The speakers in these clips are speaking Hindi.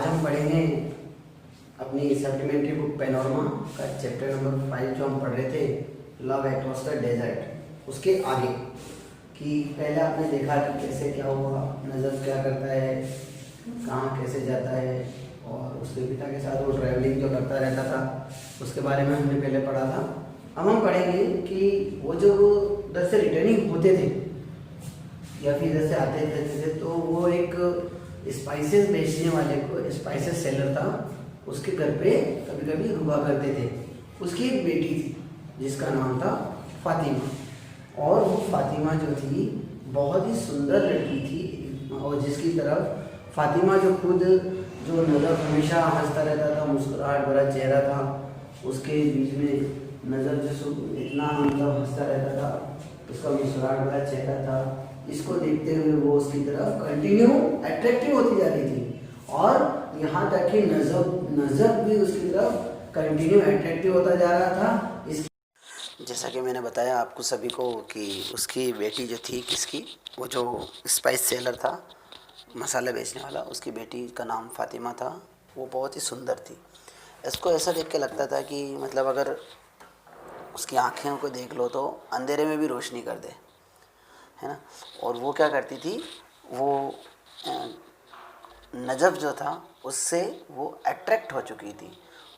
आज हम पढ़ेंगे अपनी सप्लीमेंट्री बुक पैनोरमा का चैप्टर नंबर 5 जो हम पढ़ रहे थे, लव अक्रॉस द डेजर्ट। उसके आगे कि पहले आपने देखा कि कैसे क्या हुआ, नज़र क्या करता है, कहाँ कैसे जाता है, और उसके पिता के साथ वो ट्रैवलिंग जो करता रहता था उसके बारे में हमने पहले पढ़ा था। अब हम पढ़ेंगे कि वो जो उधर से रिटर्निंग होते थे या फिर इधर से आते थे तो वो एक स्पाइसेस बेचने वाले को, स्पाइसेस सेलर था, उसके घर पे कभी कभी रुका करते थे। उसकी एक बेटी थी जिसका नाम था फातिमा, और वो फातिमा जो थी बहुत ही सुंदर लड़की थी, और जिसकी तरफ फातिमा जो खुद जो नज़र हमेशा हंसता रहता था, मुस्कुराहट भरा चेहरा था, उसके बीच में नज़र जो इतना मतलब हंसता रहता था, उसका मुस्कुराहट भरा चेहरा था, इसको देखते हुए वो उसकी तरफ कंटिन्यू अट्रैक्टिव होती जा रही थी, और यहाँ तक कि नजर भी उसकी तरफ कंटिन्यू अट्रैक्टिव होता जा रहा था। इस जैसा कि मैंने बताया आपको सभी को कि उसकी बेटी जो थी, किसकी, वो जो स्पाइस सेलर था, मसाला बेचने वाला, उसकी बेटी का नाम फातिमा था। वो बहुत ही सुंदर थी। इसको ऐसा देख के लगता था कि मतलब अगर उसकी आँखें को देख लो तो अंधेरे में भी रोशनी कर दे, है ना। और वो क्या करती थी, वो नजफ़ जो था उससे वो अट्रैक्ट हो चुकी थी।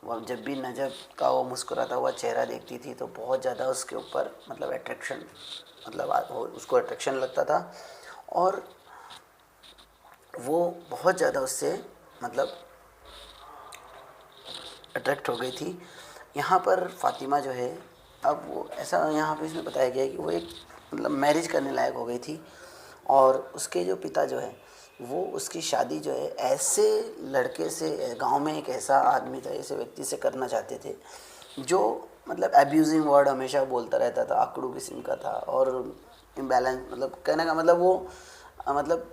वो जब भी नजफ़ का वो मुस्कुराता हुआ चेहरा देखती थी तो बहुत ज़्यादा उसके ऊपर मतलब अट्रैक्शन, मतलब उसको अट्रैक्शन लगता था, और वो बहुत ज़्यादा उससे मतलब अट्रैक्ट हो गई थी। यहाँ पर फातिमा जो है, अब वो ऐसा यहाँ पे इसमें बताया गया है कि वो एक मतलब मैरिज करने लायक हो गई थी, और उसके जो पिता जो है वो उसकी शादी जो है ऐसे लड़के से, गांव में एक ऐसा आदमी था, ऐसे व्यक्ति से करना चाहते थे जो मतलब एब्यूजिंग वर्ड हमेशा बोलता रहता था, आकड़ू किस्म का था, और इम्बैलेंस, मतलब कहने का मतलब मतलब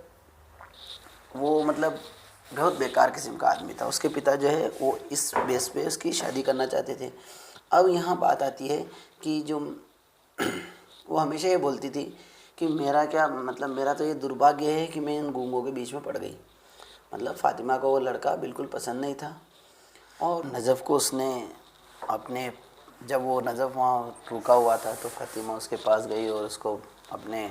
वो मतलब बहुत बेकार किस्म का आदमी था। उसके पिता जो है वो इस बेस पे उसकी शादी करना चाहते थे। अब यहाँ बात आती है कि जो वो हमेशा ये बोलती थी कि मेरा क्या मतलब, मेरा तो ये दुर्भाग्य है कि मैं इन गूंगों के बीच में पड़ गई। मतलब फातिमा को वो लड़का बिल्कुल पसंद नहीं था, और नजफ़ को उसने अपने, जब वो नजफ़ वहाँ रुका हुआ था तो फातिमा उसके पास गई और उसको अपने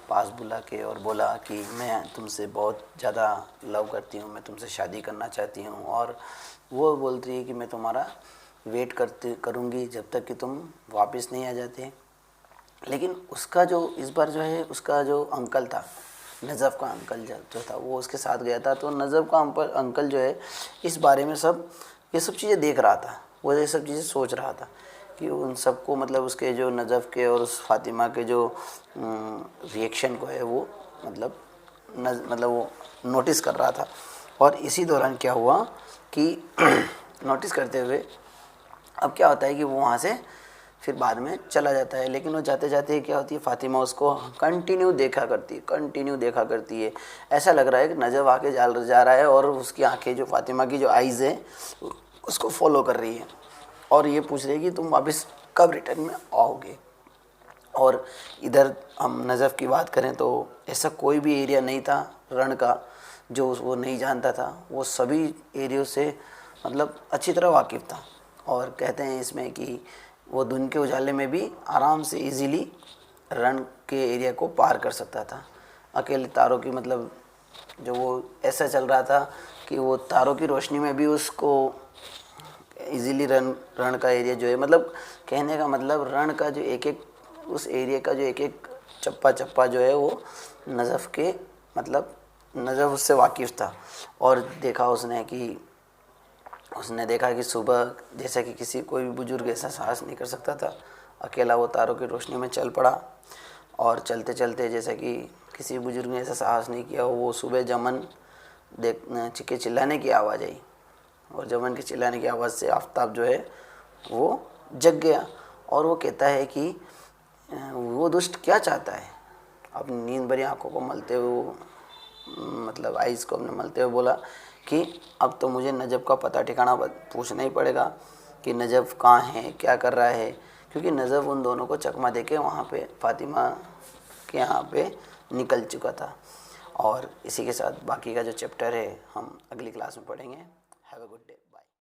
पास बुला के और बोला कि मैं तुमसे बहुत ज़्यादा लव करती हूँ, मैं तुमसे शादी करना चाहती हूँ, और वो बोलती है कि मैं तुम्हारा वेट करूँगी जब तक कि तुम वापस नहीं आ जाते। लेकिन उसका जो इस बार जो है, उसका जो अंकल था, नजफ़ का अंकल जो था, वो उसके साथ गया था। तो नजफ़ का अंकल जो है इस बारे में ये सब चीज़ें देख रहा था, वो ये सब चीज़ें सोच रहा था कि उन सबको मतलब उसके जो नजफ़ के और उस फातिमा के जो रिएक्शन को है वो मतलब वो नोटिस कर रहा था। और इसी दौरान क्या हुआ कि नोटिस करते हुए अब क्या होता है कि वो वहाँ से फिर बाद में चला जाता है। लेकिन वो जाते जाते क्या होती है, फातिमा उसको कंटिन्यू देखा करती है। ऐसा लग रहा है कि नजर आके जा रहा है, और उसकी आंखें, जो फातिमा की जो आइज़ है, उसको फॉलो कर रही है, और ये पूछ रही है कि तुम वापस कब रिटर्न में आओगे। और इधर हम नजफ़ की बात करें तो ऐसा कोई भी एरिया नहीं था रण का जो वो नहीं जानता था। वो सभी एरियो से मतलब अच्छी तरह वाकिफ़ था, और कहते हैं इसमें कि वो दिन के उजाले में भी आराम से इजीली रण के एरिया को पार कर सकता था। अकेले तारों की मतलब जो वो ऐसा चल रहा था कि वो तारों की रोशनी में भी उसको इजीली रण का एरिया जो है, मतलब कहने का मतलब रण का जो एक एक, उस एरिया का जो एक एक चप्पा चप्पा जो है वो नजफ़ के मतलब नजफ़ उससे वाकिफ़ था। और देखा उसने देखा कि सुबह जैसा कि किसी कोई भी बुजुर्ग ऐसा साहस नहीं कर सकता था, अकेला वो तारों की रोशनी में चल पड़ा, और चलते चलते जैसा कि किसी बुजुर्ग ने ऐसा साहस नहीं किया, वो सुबह जमन के चिल्लाने की आवाज़ आई, और जमन के चिल्लाने की आवाज़ से आफताब जो है वो जग गया, और वो कहता है कि वो दुष्ट क्या चाहता है। अपनी नींद भरी आंखों को मलते हुए मतलब आइज़ को अपने मलते हुए बोला कि अब तो मुझे नजफ़ का पता ठिकाना पूछना ही पड़ेगा कि नजफ़ कहाँ है, क्या कर रहा है, क्योंकि नजफ़ उन दोनों को चकमा देके वहाँ पे फातिमा के यहाँ पे निकल चुका था। और इसी के साथ बाकी का जो चैप्टर है हम अगली क्लास में पढ़ेंगे। Have a good day.